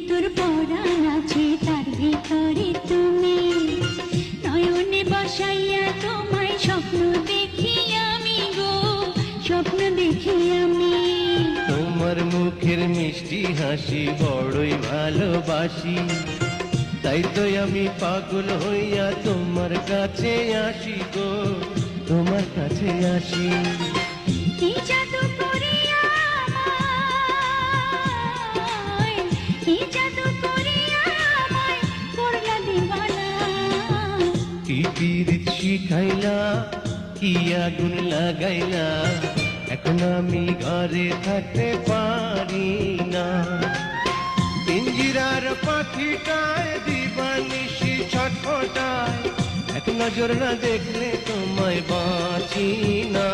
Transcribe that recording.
তোর পরাণ আছে তার ভিতরে তুমি, নয়নে বসাইয়া তোমায় স্বপ্ন দেখি আমি গো, স্বপ্ন দেখি আমি। তোমার মুখের মিষ্টি হাসি বড়ই ভালোবাসি, তাই তো আমি পাগল হইয়া তোমার কাছে আসি গো, তোমার কাছে আসি। কি জাদু করিয়া আমায়, কি জাদু করিয়া আমায় করলা দিওয়ানা। কি পীড়িত শিখাইলা, কি আগুন লাগাইলা, এখন আমি ঘরে থাকতে পারি না। পিঞ্জিরার পাখিটায় দিবানিশি ছটফটায়, এক নজর না দেখলে তোমায় বাঁচি না।